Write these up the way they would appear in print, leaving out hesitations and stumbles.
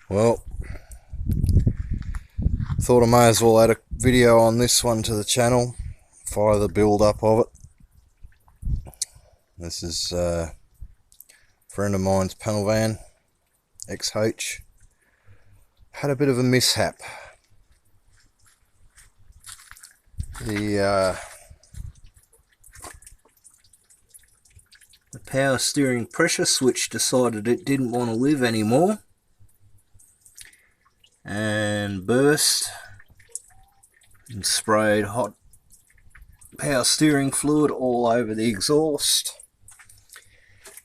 Well, thought I may as well add a video on this one to the channel, follow the build up of it. This is a friend of mine's panel van, XH. Had a bit of a mishap. The power steering pressure switch decided it didn't want to live anymore and burst and sprayed hot power steering fluid all over the exhaust,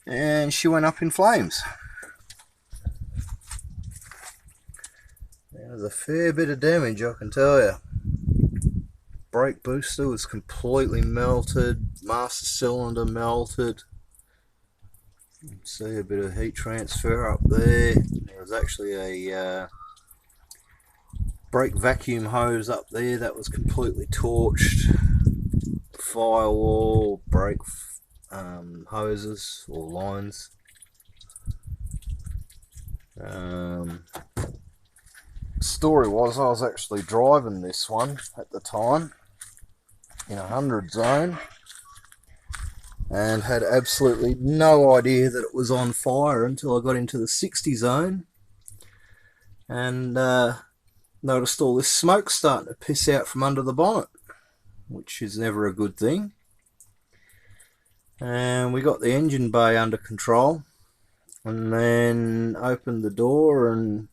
and she went up in flames. There's a fair bit of damage, I can tell you. Brake booster was completely melted, master cylinder melted. You can see a bit of heat transfer up there. There was actually a brake vacuum hose up there that was completely torched. Firewall, brake hoses or lines. Story was, I was actually driving this one at the time in 100 zone and had absolutely no idea that it was on fire until I got into the 60 zone and noticed all this smoke starting to piss out from under the bonnet, which is never a good thing. And we got the engine bay under control and then opened the door and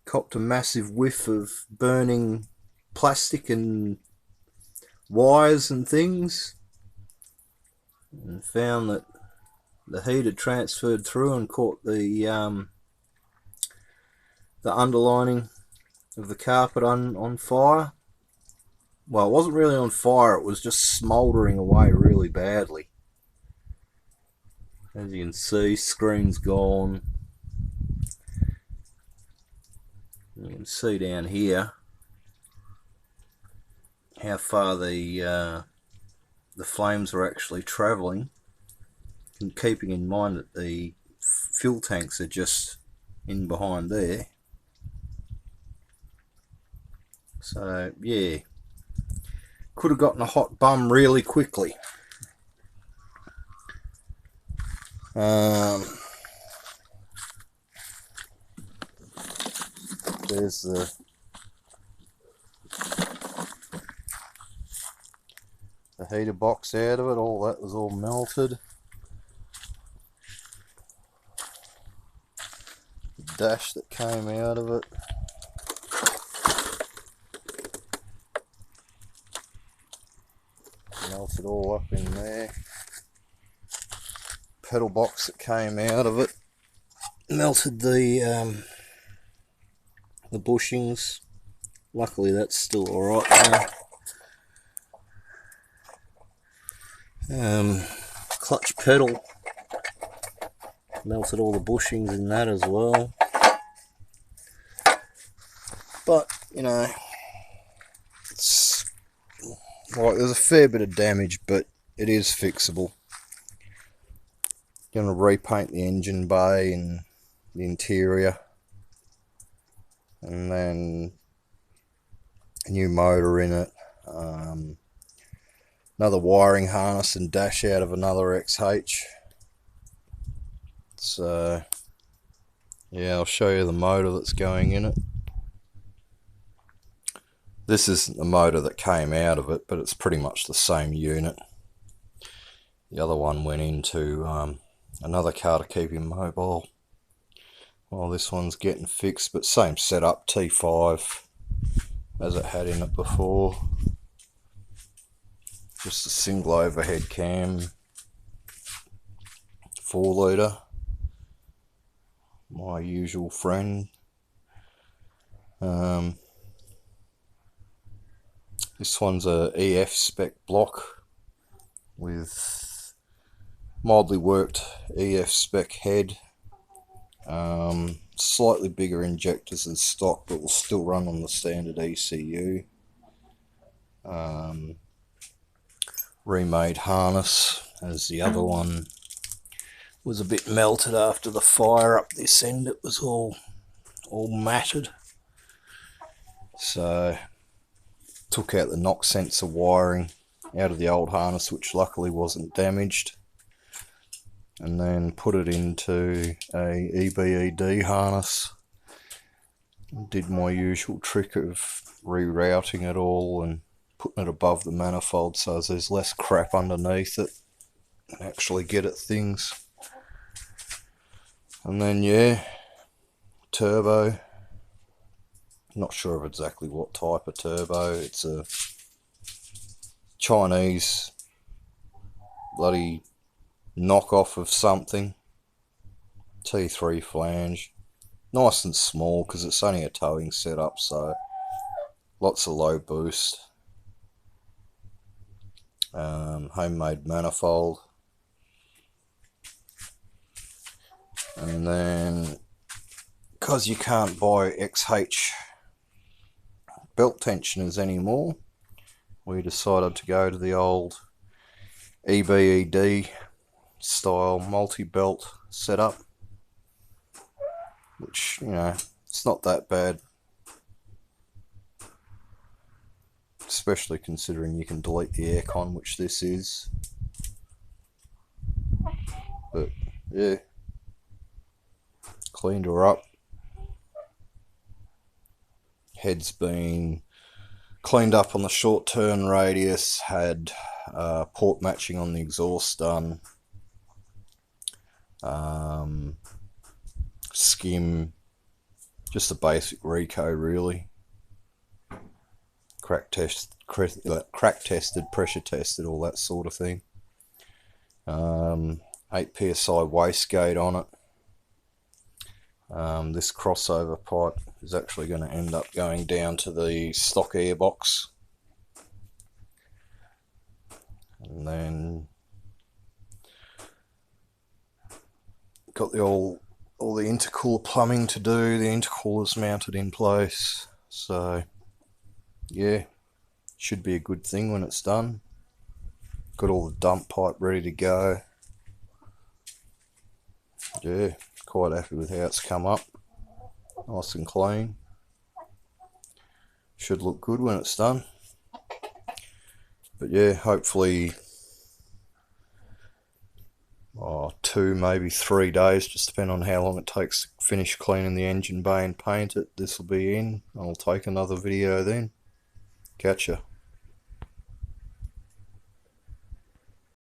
copped a massive whiff of burning plastic and wires and things, and found that the heat had transferred through and caught the underlining of the carpet on fire. Well, it wasn't really on fire, it was just smouldering away really badly. As you can see, screen's gone. You can see down here how far the flames are actually travelling, and keeping in mind that the fuel tanks are just in behind there. So yeah, could have gotten a hot bum really quickly. There's the heater box out of it, all that was all melted. The dash that came out of it. Melted all up in there. Pedal box that came out of it. Melted the bushings. Luckily that's still alright now. Clutch pedal, melted all the bushings in that as well. But you know, it's like there's a fair bit of damage, but it is fixable. Going to repaint the engine bay and the interior, and then a new motor in it, another wiring harness and dash out of another XH. So yeah, I'll show you the motor that's going in it. This isn't the motor that came out of it, but it's pretty much the same unit. The other one went into another car to keep him mobile. Well, this one's getting fixed, but same setup, T5 as it had in it before. Just a single overhead cam, 4 litre, my usual friend. This one's a EF spec block with mildly worked EF spec head. Slightly bigger injectors than stock, but will still run on the standard ECU. Remade harness, as the other one was a bit melted after the fire up this end. It was all all matted. So took out the knock sensor wiring out of the old harness, which luckily wasn't damaged, and then put it into a EBED harness. Did my usual trick of rerouting it all and putting it above the manifold so there's less crap underneath it and actually get at things. And then yeah, turbo. Not sure of exactly what type of turbo. It's a Chinese bloody knockoff of something. T3 flange. Nice and small because it's only a towing setup, so lots of low boost. Homemade manifold. And then, because you can't buy XH belt tensioners anymore, we decided to go to the old EBED style multi-belt setup, which, you know, it's not that bad, especially considering you can delete the aircon, which this is. But yeah, cleaned her up. Head's been cleaned up on the short turn radius, had port matching on the exhaust done, skim, just a basic reco really. Crack tested, pressure tested, all that sort of thing. 8 psi wastegate on it. This crossover pipe is actually going to end up going down to the stock airbox. And then got all the intercooler plumbing to do. The intercooler's mounted in place. So yeah, should be a good thing when it's done. Got all the dump pipe ready to go. Yeah, quite happy with how it's come up. Nice and clean. Should look good when it's done. But yeah, hopefully 2, maybe 3 days, just depending on how long it takes to finish cleaning the engine bay and paint it. This will be in. I'll take another video then. Catch ya.